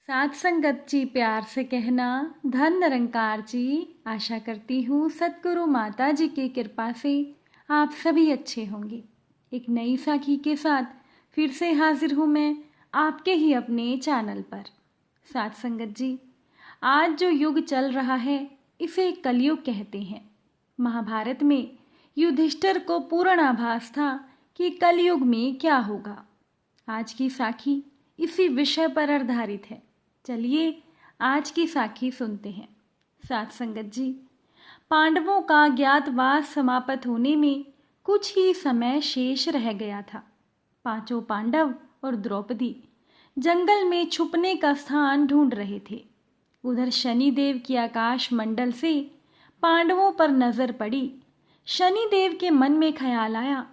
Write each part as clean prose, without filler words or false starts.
साथ संगत जी प्यार से कहना, धन निरंकार जी। आशा करती हूँ सतगुरु माता जी की कृपा से आप सभी अच्छे होंगे। एक नई साखी के साथ फिर से हाजिर हूँ मैं आपके ही अपने चैनल पर। साथ संगत जी, आज जो युग चल रहा है इसे कलयुग कहते हैं। महाभारत में युधिष्ठिर को पूर्ण आभास था कि कलयुग में क्या होगा। आज की साखी इसी विषय पर आधारित है। चलिए आज की साखी सुनते हैं। साथ संगत जी, पांडवों का ज्ञातवास समाप्त होने में कुछ ही समय शेष रह गया था। पांचों पांडव और द्रौपदी जंगल में छुपने का स्थान ढूंढ रहे थे। उधर शनिदेव की आकाश मंडल से पांडवों पर नजर पड़ी। शनिदेव के मन में ख्याल आया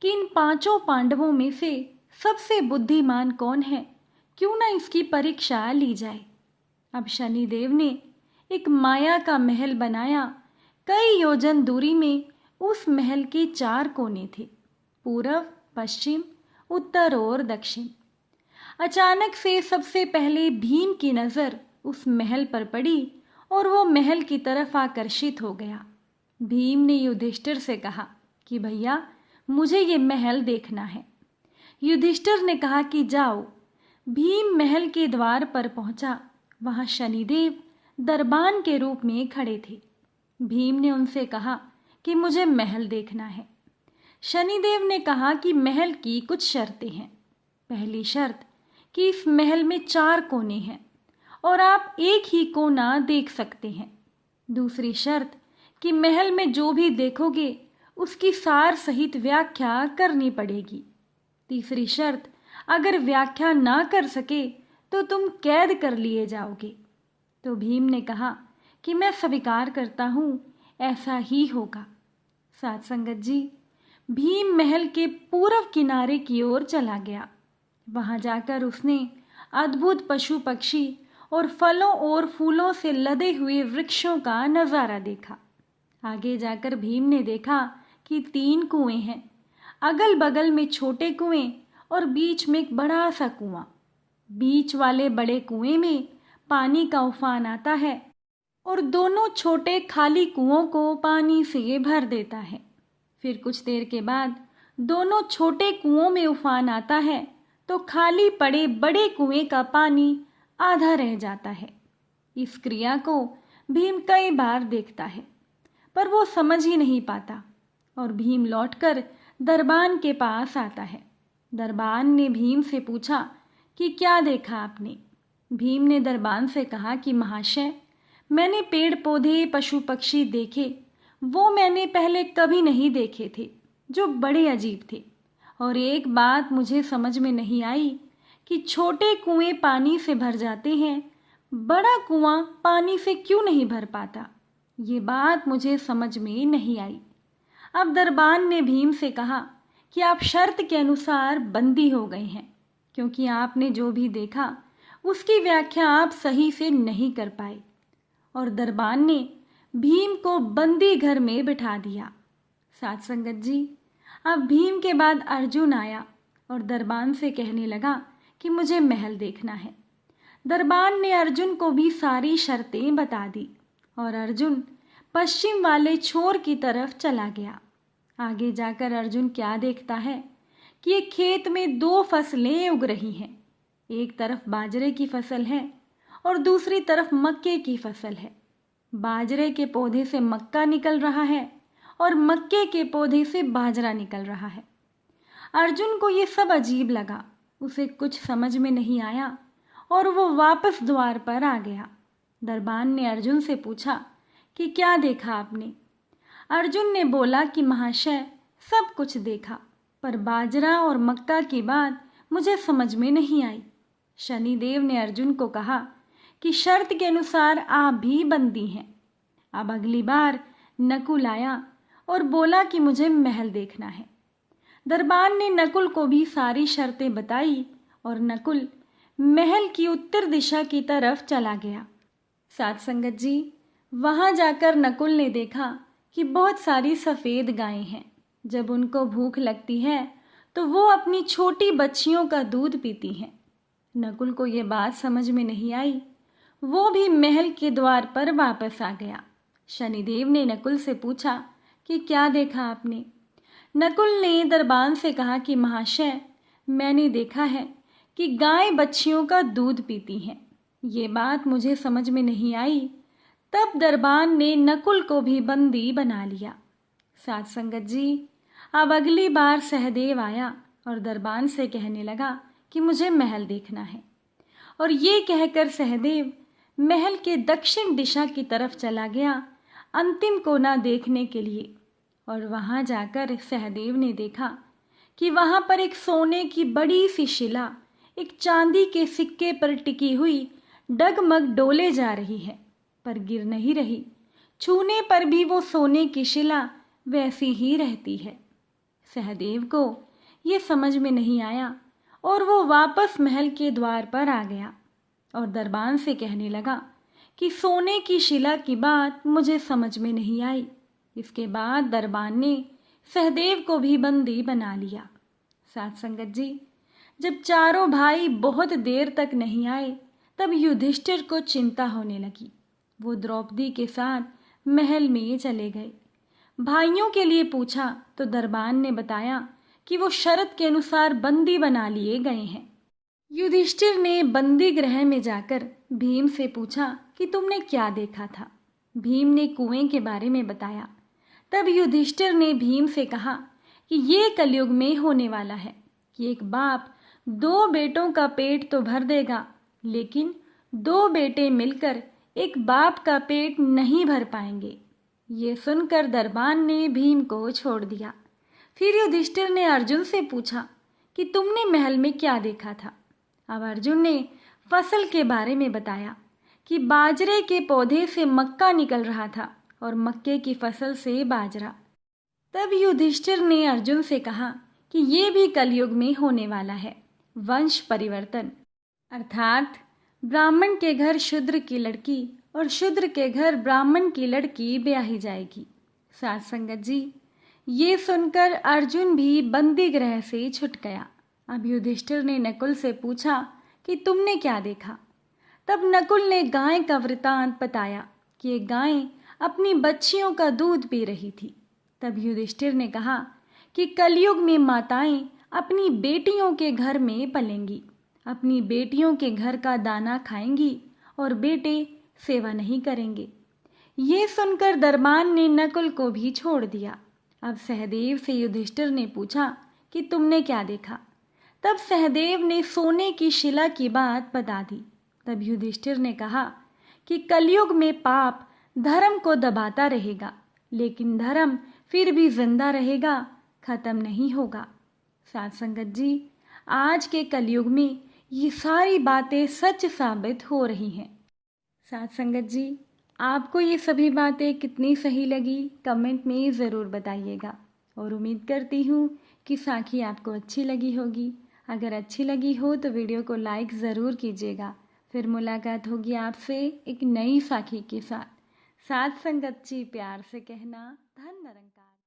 कि इन पांचों पांडवों में से सबसे बुद्धिमान कौन है, क्यों ना इसकी परीक्षा ली जाए। अब शनिदेव ने एक माया का महल बनाया। कई योजन दूरी में उस महल के 4 कोने थे, पूर्व, पश्चिम, उत्तर और दक्षिण। अचानक से सबसे पहले भीम की नजर उस महल पर पड़ी और वो महल की तरफ आकर्षित हो गया। भीम ने युधिष्ठिर से कहा कि भैया, मुझे ये महल देखना है। युधिष्ठिर ने कहा कि जाओ। भीम महल के द्वार पर पहुंचा। वहां शनिदेव दरबान के रूप में खड़े थे। भीम ने उनसे कहा कि मुझे महल देखना है। शनिदेव ने कहा कि महल की कुछ शर्तें हैं। पहली शर्त कि इस महल में 4 कोने हैं और आप एक ही कोना देख सकते हैं। दूसरी शर्त कि महल में जो भी देखोगे उसकी सार सहित व्याख्या करनी पड़ेगी। तीसरी शर्त, अगर व्याख्या ना कर सके तो तुम कैद कर लिए जाओगे। तो भीम ने कहा कि मैं स्वीकार करता हूं, ऐसा ही होगा। साथ संगत जी, भीम महल के पूर्व किनारे की ओर चला गया। वहां जाकर उसने अद्भुत पशु पक्षी और फलों और फूलों से लदे हुए वृक्षों का नजारा देखा। आगे जाकर भीम ने देखा कि 3 कुएं हैं। अगल बगल में छोटे कुएं और बीच में एक बड़ा सा कुआं। बीच वाले बड़े कुएं में पानी का उफान आता है और दोनों छोटे खाली कुओं को पानी से भर देता है। फिर कुछ देर के बाद दोनों छोटे कुओं में उफान आता है तो खाली पड़े बड़े कुएं का पानी आधा रह जाता है। इस क्रिया को भीम कई बार देखता है, पर वो समझ ही नहीं पाता और भीम लौटकर दरबान के पास आता है। दरबान ने भीम से पूछा कि क्या देखा आपने। भीम ने दरबान से कहा कि महाशय, मैंने पेड़ पौधे पशु पक्षी देखे, वो मैंने पहले कभी नहीं देखे थे, जो बड़े अजीब थे। और एक बात मुझे समझ में नहीं आई कि छोटे कुएं पानी से भर जाते हैं, बड़ा कुआं पानी से क्यों नहीं भर पाता। ये बात मुझे समझ में नहीं आई। अब दरबान ने भीम से कहा कि आप शर्त के अनुसार बंदी हो गए हैं, क्योंकि आपने जो भी देखा उसकी व्याख्या आप सही से नहीं कर पाए। और दरबान ने भीम को बंदी घर में बिठा दिया। साथ संगत जी, अब भीम के बाद अर्जुन आया और दरबान से कहने लगा कि मुझे महल देखना है। दरबान ने अर्जुन को भी सारी शर्तें बता दी और अर्जुन पश्चिम वाले छोर की तरफ चला गया। आगे जाकर अर्जुन क्या देखता है कि एक खेत में 2 फसलें उग रही हैं। एक तरफ बाजरे की फसल है और दूसरी तरफ मक्के की फसल है। बाजरे के पौधे से मक्का निकल रहा है और मक्के के पौधे से बाजरा निकल रहा है। अर्जुन को ये सब अजीब लगा, उसे कुछ समझ में नहीं आया और वो वापस द्वार पर आ गया। दरबान ने अर्जुन से पूछा कि क्या देखा आपने। अर्जुन ने बोला कि महाशय, सब कुछ देखा, पर बाजरा और मक्का की बात मुझे समझ में नहीं आई। शनिदेव ने अर्जुन को कहा कि शर्त के अनुसार आप भी बंदी हैं। अब अगली बार नकुल आया और बोला कि मुझे महल देखना है। दरबान ने नकुल को भी सारी शर्तें बताई और नकुल महल की उत्तर दिशा की तरफ चला गया। साथ संगत जी, वहां जाकर नकुल ने देखा कि बहुत सारी सफ़ेद गायें हैं। जब उनको भूख लगती है तो वो अपनी छोटी बच्चियों का दूध पीती हैं। नकुल को ये बात समझ में नहीं आई। वो भी महल के द्वार पर वापस आ गया। शनिदेव ने नकुल से पूछा कि क्या देखा आपने। नकुल ने दरबान से कहा कि महाशय, मैंने देखा है कि गाय बच्चियों का दूध पीती हैं। ये बात मुझे समझ में नहीं आई। तब दरबान ने नकुल को भी बंदी बना लिया। साथ संगत जी, अब अगली बार सहदेव आया और दरबान से कहने लगा कि मुझे महल देखना है। और ये कहकर सहदेव महल के दक्षिण दिशा की तरफ चला गया अंतिम कोना देखने के लिए। और वहां जाकर सहदेव ने देखा कि वहां पर एक सोने की बड़ी सी शिला एक चांदी के सिक्के पर टिकी हुई डगमग डोले जा रही है, पर गिर नहीं रही। छूने पर भी वो सोने की शिला वैसी ही रहती है। सहदेव को ये समझ में नहीं आया और वो वापस महल के द्वार पर आ गया और दरबान से कहने लगा कि सोने की शिला की बात मुझे समझ में नहीं आई। इसके बाद दरबान ने सहदेव को भी बंदी बना लिया। साथ संगत जी, जब चारों भाई बहुत देर तक नहीं आए तब युधिष्ठिर को चिंता होने लगी। वो द्रौपदी के साथ महल में चले गए। भाइयों के लिए पूछा तो दरबान ने बताया कि वो शर्त के अनुसार बंदी बना लिए गए हैं। युधिष्ठिर ने बंदी गृह में जाकर भीम से पूछा कि तुमने क्या देखा था। भीम ने कुएं के बारे में बताया। तब युधिष्ठिर ने भीम से कहा कि ये कलयुग में होने वाला है कि एक बाप 2 बेटों का पेट तो भर देगा, लेकिन 2 बेटे मिलकर एक बाप का पेट नहीं भर पाएंगे। ये सुनकर दरबान ने भीम को छोड़ दिया। फिर युधिष्ठिर ने अर्जुन से पूछा कि तुमने महल में क्या देखा था। अब अर्जुन ने फसल के बारे में बताया कि बाजरे के पौधे से मक्का निकल रहा था और मक्के की फसल से बाजरा। तब युधिष्ठिर ने अर्जुन से कहा कि ये भी कलयुग में होने वाला है, वंश परिवर्तन, अर्थात ब्राह्मण के घर शूद्र की लड़की और शूद्र के घर ब्राह्मण की लड़की ब्याही जाएगी। साथ संगत जी, ये सुनकर अर्जुन भी बंदी गृह से छूट गया। अब युधिष्ठिर ने नकुल से पूछा कि तुमने क्या देखा। तब नकुल ने गाय का वृतांत बताया कि एक गाय अपनी बच्चियों का दूध पी रही थी। तब युधिष्ठिर ने कहा कि कलयुग में माताएं अपनी बेटियों के घर में पलेंगी, अपनी बेटियों के घर का दाना खाएंगी और बेटे सेवा नहीं करेंगे। ये सुनकर दरबान ने नकुल को भी छोड़ दिया। अब सहदेव से युधिष्ठिर ने पूछा कि तुमने क्या देखा। तब सहदेव ने सोने की शिला की बात बता दी। तब युधिष्ठिर ने कहा कि कलयुग में पाप धर्म को दबाता रहेगा, लेकिन धर्म फिर भी जिंदा रहेगा, खत्म नहीं होगा। साथ संगत जी, आज के कलयुग में ये सारी बातें सच साबित हो रही हैं। साथ संगत जी, आपको ये सभी बातें कितनी सही लगी कमेंट में ज़रूर बताइएगा और उम्मीद करती हूँ कि साखी आपको अच्छी लगी होगी। अगर अच्छी लगी हो तो वीडियो को लाइक ज़रूर कीजिएगा। फिर मुलाकात होगी आपसे एक नई साखी के साथ। साथ संगत जी, प्यार से कहना, धन निरंकार।